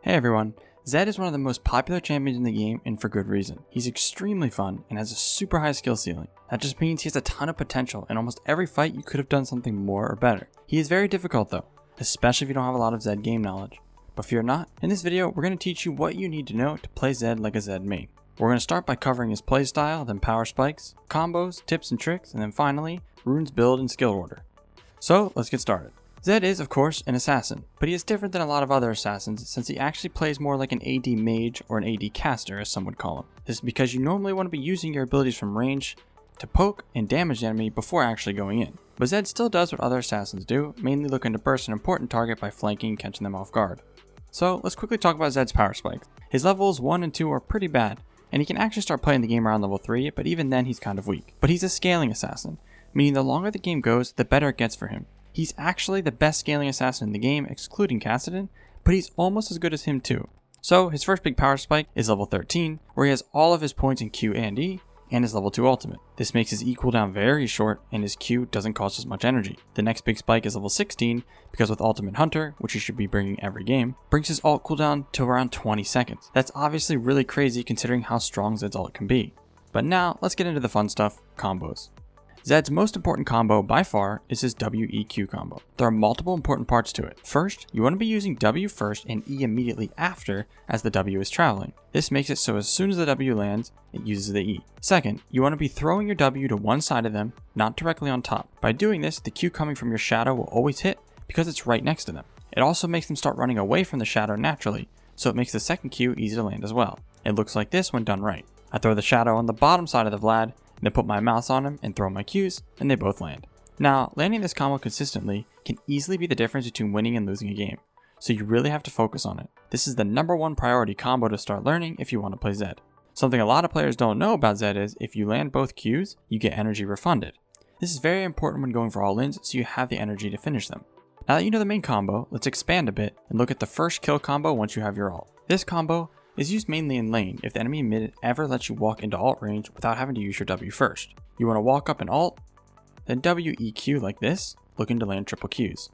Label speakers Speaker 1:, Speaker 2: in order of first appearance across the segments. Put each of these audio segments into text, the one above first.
Speaker 1: Hey everyone, Zed is one of the most popular champions in the game and for good reason. He's extremely fun and has a super high skill ceiling. That just means he has a ton of potential. In almost every fight you could have done something more or better. He is very difficult though, especially if you don't have a lot of Zed game knowledge. But fear not, in this video we're going to teach you what you need to know to play Zed like a Zed main. We're going to start by covering his playstyle, then power spikes, combos, tips and tricks, and then finally, runes build and skill order. So let's get started. Zed is, of course, an assassin, but he is different than a lot of other assassins since he actually plays more like an AD mage or an AD caster as some would call him. This is because you normally want to be using your abilities from range to poke and damage the enemy before actually going in. But Zed still does what other assassins do, mainly looking to burst an important target by flanking and catching them off guard. So let's quickly talk about Zed's power spikes. His levels 1 and 2 are pretty bad, and he can actually start playing the game around level 3, but even then he's kind of weak. But he's a scaling assassin, meaning the longer the game goes, the better it gets for him. He's actually the best scaling assassin in the game, excluding Kassadin, but he's almost as good as him too. So his first big power spike is level 13, where he has all of his points in Q and E, and his level 2 ultimate. This makes his E cooldown very short, and his Q doesn't cost as much energy. The next big spike is level 16, because with Ultimate Hunter, which he should be bringing every game, brings his ult cooldown to around 20 seconds. That's obviously really crazy considering how strong Zed's ult can be. But now, let's get into the fun stuff, combos. Zed's most important combo by far is his W-E-Q combo. There are multiple important parts to it. First, you want to be using W first and E immediately after as the W is traveling. This makes it so as soon as the W lands, it uses the E. Second, you want to be throwing your W to one side of them, not directly on top. By doing this, the Q coming from your shadow will always hit because it's right next to them. It also makes them start running away from the shadow naturally, so it makes the second Q easy to land as well. It looks like this when done right. I throw the shadow on the bottom side of the Vlad, then put my mouse on him and throw my Qs, and they both land. Now, landing this combo consistently can easily be the difference between winning and losing a game, so you really have to focus on it. This is the #1 priority combo to start learning if you want to play Zed. Something a lot of players don't know about Zed is, if you land both Qs, you get energy refunded. This is very important when going for all-ins, so you have the energy to finish them. Now that you know the main combo, let's expand a bit and look at the first kill combo once you have your ult. This combo is used mainly in lane if the enemy mid ever lets you walk into ult range without having to use your W first. You want to walk up and ult, then W-E-Q like this, looking to land triple Qs.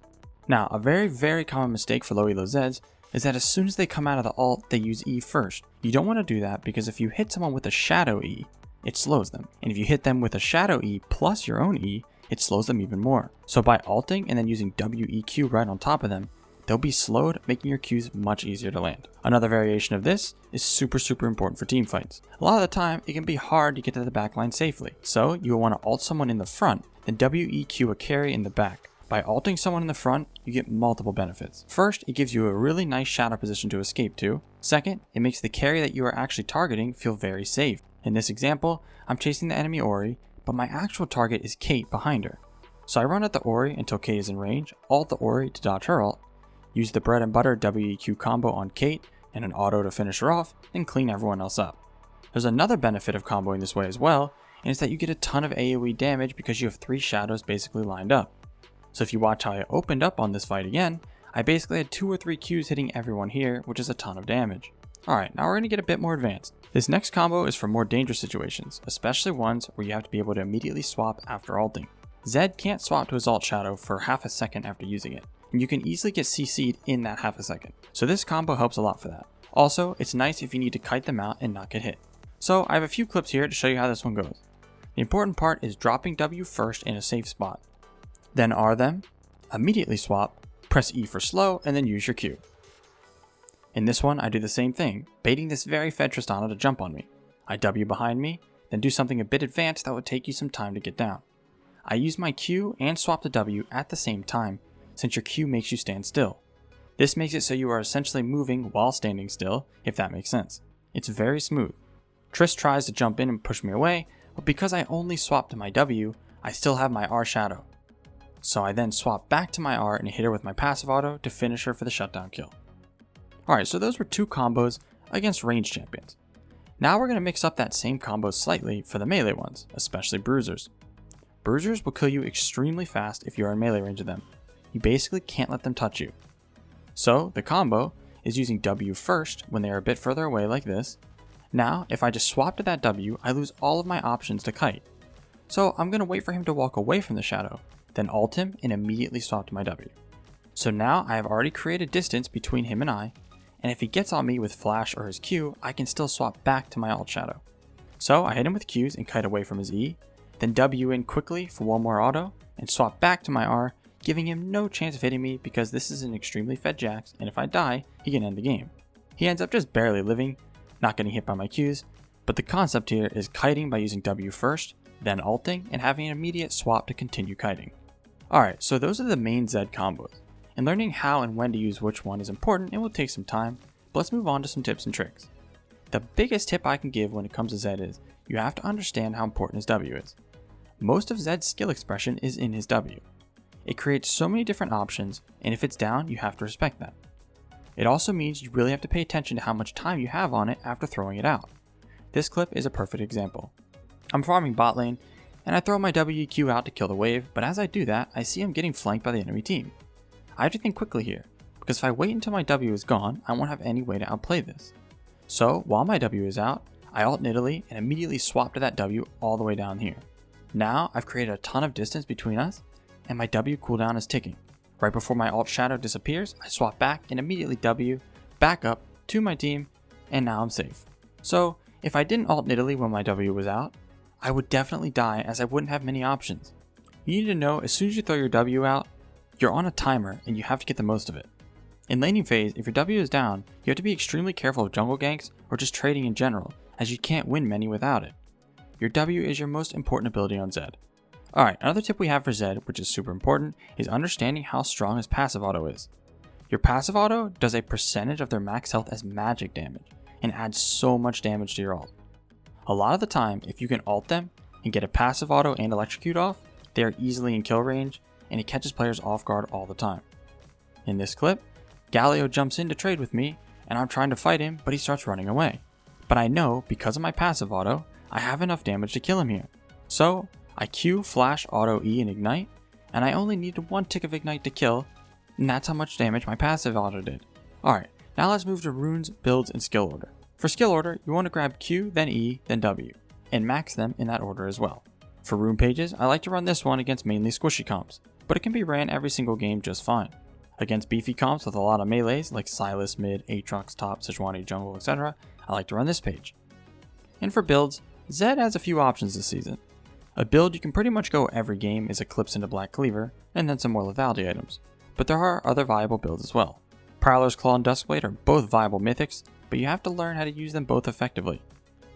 Speaker 1: Now, a very common mistake for low elo Zeds is that as soon as they come out of the ult, they use E first. You don't want to do that because if you hit someone with a shadow E, it slows them. And if you hit them with a shadow E plus your own E, it slows them even more. So by ulting and then using W-E-Q right on top of them, they'll be slowed, making your Qs much easier to land. Another variation of this is super important for team fights. A lot of the time, it can be hard to get to the backline safely. So you will want to ult someone in the front, then W-E-Q a carry in the back. By ulting someone in the front, you get multiple benefits. First, it gives you a really nice shadow position to escape to. Second, it makes the carry that you are actually targeting feel very safe. In this example, I'm chasing the enemy Ori, but my actual target is Kate behind her. So I run at the Ori until Kate is in range, ult the Ori to dodge her ult, use the bread and butter W-E-Q combo on Kate and an auto to finish her off, then clean everyone else up. There's another benefit of comboing this way as well, and it's that you get a ton of AoE damage because you have 3 shadows basically lined up. So if you watch how I opened up on this fight again, I basically had 2 or 3 Qs hitting everyone here, which is a ton of damage. Alright, now we're going to get a bit more advanced. This next combo is for more dangerous situations, especially ones where you have to be able to immediately swap after ulting. Zed can't swap to his ult shadow for half a second after using it, and you can easily get CC'd in that half a second. So this combo helps a lot for that. Also, it's nice if you need to kite them out and not get hit. So I have a few clips here to show you how this one goes. The important part is dropping W first in a safe spot. Then R them, immediately swap, press E for slow, and then use your Q. In this one, I do the same thing, baiting this very fed Tristana to jump on me. I W behind me, then do something a bit advanced that would take you some time to get down. I use my Q and swap the W at the same time, since your Q makes you stand still. This makes it so you are essentially moving while standing still, if that makes sense. It's very smooth. Trist tries to jump in and push me away, but because I only swapped to my W, I still have my R shadow. So I then swap back to my R and hit her with my passive auto to finish her for the shutdown kill. Alright, so those were 2 combos against ranged champions. Now we're going to mix up that same combo slightly for the melee ones, especially bruisers. Bruisers will kill you extremely fast if you are in melee range of them. You basically can't let them touch you. So the combo is using W first when they are a bit further away like this. Now if I just swap to that W, I lose all of my options to kite. So I'm going to wait for him to walk away from the shadow, then ult him and immediately swap to my W. So now I have already created distance between him and I, and if he gets on me with flash or his Q, I can still swap back to my alt shadow. So I hit him with Qs and kite away from his E, then W in quickly for one more auto, and swap back to my R, giving him no chance of hitting me because this is an extremely fed Jax, and if I die, he can end the game. He ends up just barely living, not getting hit by my Qs, but the concept here is kiting by using W first, then alting, and having an immediate swap to continue kiting. Alright, so those are the main Zed combos, and learning how and when to use which one is important and will take some time, but let's move on to some tips and tricks. The biggest tip I can give when it comes to Zed is, you have to understand how important his W is. Most of Zed's skill expression is in his W. It creates so many different options, and if it's down, you have to respect that. It also means you really have to pay attention to how much time you have on it after throwing it out. This clip is a perfect example. I'm farming bot lane, and I throw my WQ out to kill the wave, but as I do that, I see I'm getting flanked by the enemy team. I have to think quickly here, because if I wait until my W is gone, I won't have any way to outplay this. So, while my W is out, I ult Nidalee and immediately swap to that W all the way down here. Now, I've created a ton of distance between us, and my W cooldown is ticking. Right before my alt shadow disappears, I swap back and immediately W, back up to my team, and now I'm safe. So, if I didn't ult Nidalee when my W was out, I would definitely die as I wouldn't have many options. You need to know as soon as you throw your W out, you're on a timer and you have to get the most of it. In laning phase, if your W is down, you have to be extremely careful of jungle ganks or just trading in general, as you can't win many without it. Your W is your most important ability on Zed. Alright, another tip we have for Zed, which is super important, is understanding how strong his passive auto is. Your passive auto does a percentage of their max health as magic damage, and adds so much damage to your ult. A lot of the time, if you can ult them and get a passive auto and electrocute off, they are easily in kill range, and it catches players off guard all the time. In this clip, Galio jumps in to trade with me, and I'm trying to fight him, but he starts running away. But I know, because of my passive auto, I have enough damage to kill him here. So, I Q, flash, auto E, and ignite, and I only needed one tick of ignite to kill, and that's how much damage my passive auto did. Alright, now let's move to runes, builds, and skill order. For skill order, you want to grab Q, then E, then W, and max them in that order as well. For rune pages, I like to run this one against mainly squishy comps, but it can be ran every single game just fine. Against beefy comps with a lot of melees like Sylas mid, Aatrox top, Sejuani jungle, etc., I like to run this page. And for builds, Zed has a few options this season. A build you can pretty much go every game is Eclipse into Black Cleaver, and then some more lethality items, but there are other viable builds as well. Prowler's Claw and Duskblade are both viable mythics, but you have to learn how to use them both effectively.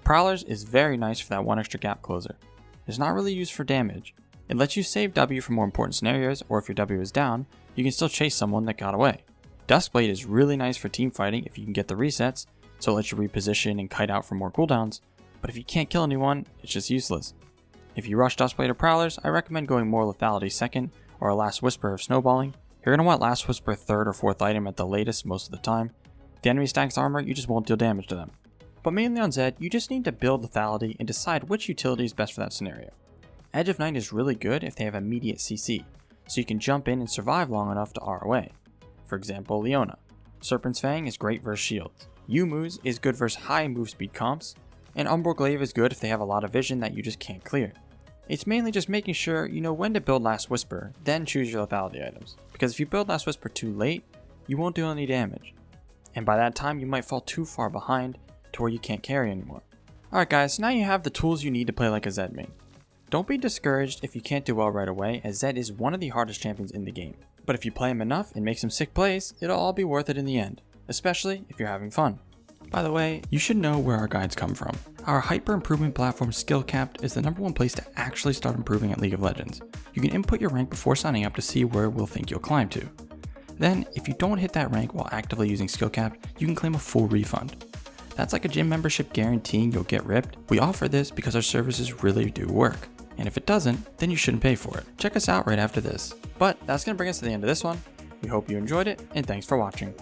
Speaker 1: Prowler's is very nice for that one extra gap closer. It's not really used for damage. It lets you save W for more important scenarios, or if your W is down, you can still chase someone that got away. Duskblade is really nice for team fighting if you can get the resets, so it lets you reposition and kite out for more cooldowns, but if you can't kill anyone, it's just useless. If you rush Duskblade or Prowlers, I recommend going more lethality second, or a Last Whisper of snowballing. You're going to want Last Whisper third or fourth item at the latest most of the time. If the enemy stacks armor, you just won't deal damage to them. But mainly on Zed, you just need to build lethality and decide which utility is best for that scenario. Edge of Night is really good if they have immediate CC, so you can jump in and survive long enough to R away. For example, Leona. Serpent's Fang is great versus shields. Youmuu's is good versus high move speed comps, and Umbral Glaive is good if they have a lot of vision that you just can't clear. It's mainly just making sure you know when to build Last Whisper, then choose your lethality items, because if you build Last Whisper too late, you won't do any damage, and by that time you might fall too far behind to where you can't carry anymore. Alright guys, so now you have the tools you need to play like a Zed main. Don't be discouraged if you can't do well right away, as Zed is one of the hardest champions in the game, but if you play him enough and make some sick plays, it'll all be worth it in the end, especially if you're having fun. By the way, you should know where our guides come from. Our hyper improvement platform Skillcapped is the #1 place to actually start improving at League of Legends. You can input your rank before signing up to see where we'll think you'll climb to. Then, if you don't hit that rank while actively using Skillcapped, you can claim a full refund. That's like a gym membership guaranteeing you'll get ripped. We offer this because our services really do work, and if it doesn't, then you shouldn't pay for it. Check us out right after this. But that's going to bring us to the end of this one. We hope you enjoyed it, and thanks for watching.